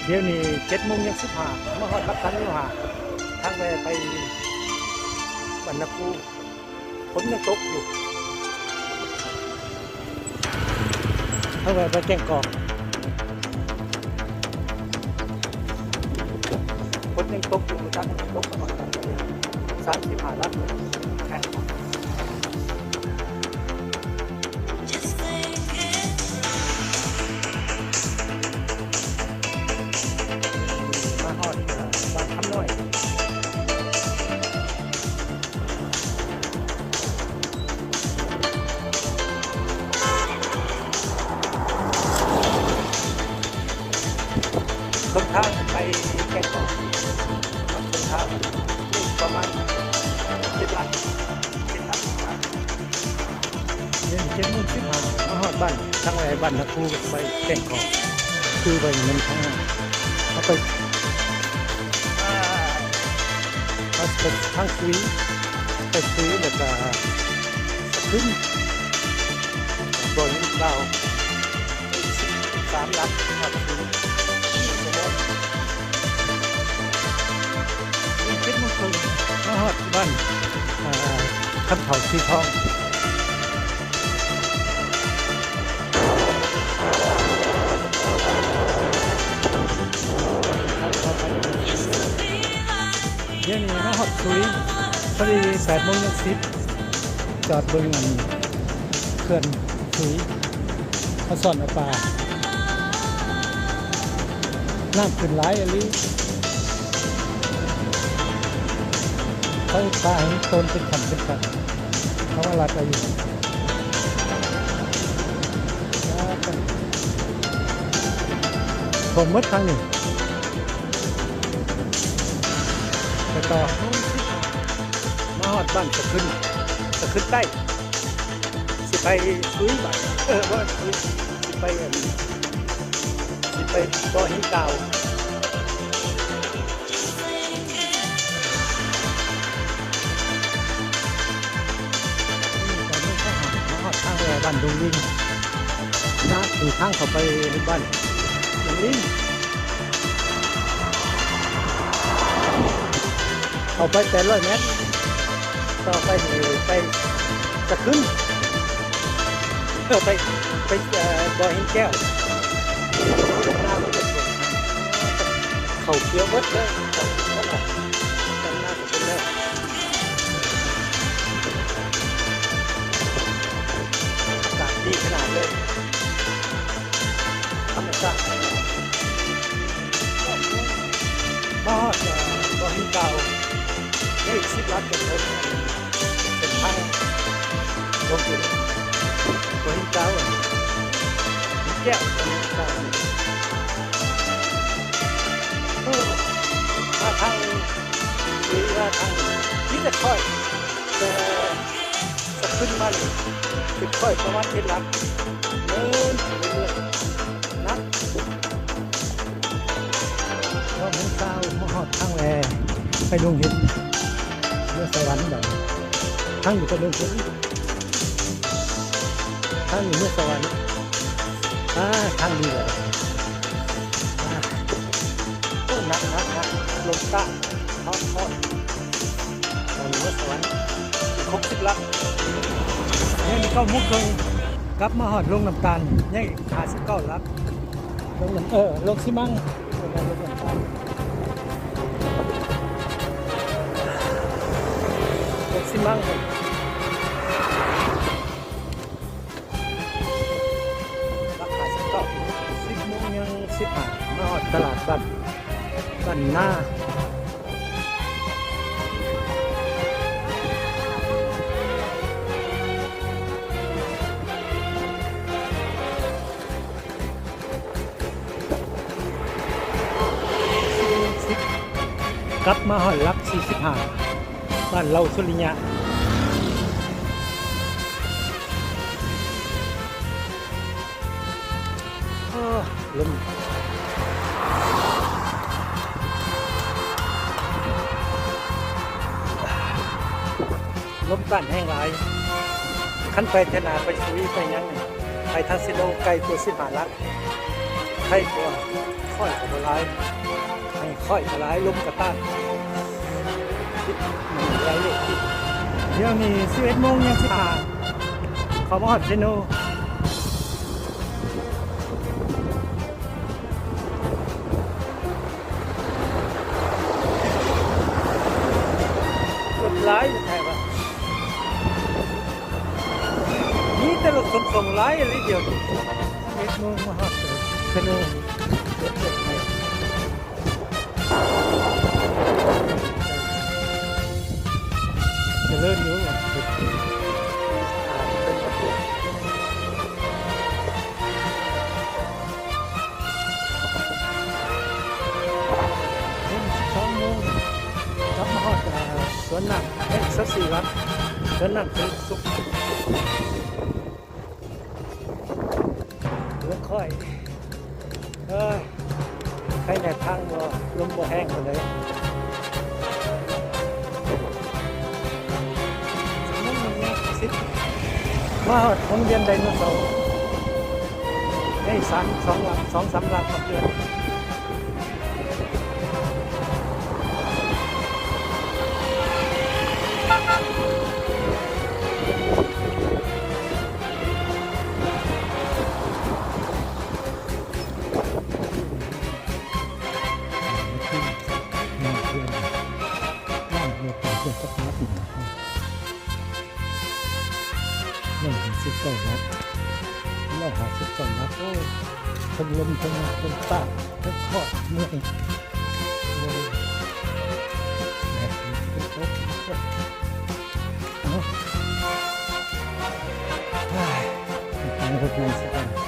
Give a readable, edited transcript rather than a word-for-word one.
เดี๋ยวนี้7 โมงยัง15มาฮอดรับทันอยู่ห่าทางไปบรรณคูฝนยังตกอยู่ทางไปแก่งกอกฝนยังตกอยู่ทางตกประมาณ35 ลักแค่มาฮอดบ้านคำน้อยต้นทางไปแก่งกอกต้นทางนี่ประมาณ10 ลักเย็น7 โมง 15มาฮอดบ้านทางไปบ้านนักครูไปแก่งกอกคือไปเงินทางเขาไปทางคุยไปซื้อแล้วก็ขึ้นบนเรา3 ลักครับคือ7 โมงครึ่งมาฮอดบ้านคำเถาสีทองเดี๋ยวนี้มาฮอดคุยพอดี8 โมงยัง10จอดเบิ่งอันเขื่อนคุยมาซ่อนเอาปลาน้ำขึ้นหลายอันนี้เขาปลาให้ต้นเป็นขันเขาว่ารัดเอาอยู่ผมมดครั้งหนึ่งไปต่อมาฮอดบ้านจะขึ้นใต้สิไปซุยบ้านว่าซุยสิไปบ่อหินเก่าทางไปบ้านดงลิงนะถึงทางเข้าไปบ้านดงลิงเอาไป800 เมตรต่อไปจะขึ้นไปบ่อหินแก้วเขาเขียวมดเลยจำหน้าเป็นเลยอากาศดีขนาดเลยธรรมชาติมาฮอดบ่อหินเก่าได้10 ลักเป็นคนเป็นทางลงอยู่บ่อหินเก่าแก้วถ้าทางหรือว่าทางที่จะค่อยจะขึ้นมาเลยติดค่อยประมาณ10 ลักเดินเรื่อยๆนักเราเป็นเจ้ามาฮอดทางแลไปดงเห็นเมื่อสวรรค์แบบทางอยู่กับดงเห็นทางอยู่เมื่อสวรรค์ทางดีเลยนักลงตาทอดตอนนี้สวรรค์60 ลักเนี่ยนี่9 โมงครึ่งกลับมาหอดลงน้ำตาลยังอีก59 ลักลงลงซิมังลงน้ำตาลลงซิมังราคา19 10 โมงยัง15มาหอดตลาดบ้านหน้ากลับมาหอดลัก45บ้านเราสุริยะลมกันแห้งหลายขั้นไปธนาไปซุยไปยังไปทางซิโลไกลตัว15 ลัก ไข่ตัวค่อยกับร้ายให้ค่อยกับร้ายล้มกระต้านคิดหนึ่งไรเลยคิดเดี๋ยวนี้11 โมงยัง15เขามาฮอดเชโนกดไลค์แทบว่านี่แต่ละส่งไลค์อะไรเดียว11 โมงมาฮอดเชโนจะเลิ่นอยู่อ่ะ2 โมงกลับมาฮอดสวนน้ำสัก4 วัดสวนน้ำสุขเรื่องค่อยใครในทางบ่ลมบ่แห้งเลยมาหอดโรงเรียนไดโนเสาร์ได้2 หลัก 2-3 หลักกับเดือน159 วัตต์159 วัตต์โอ้ทั้งลมทั้งตาทั้งข้อเมื่อยแบบนี้เอาไปรถในสัก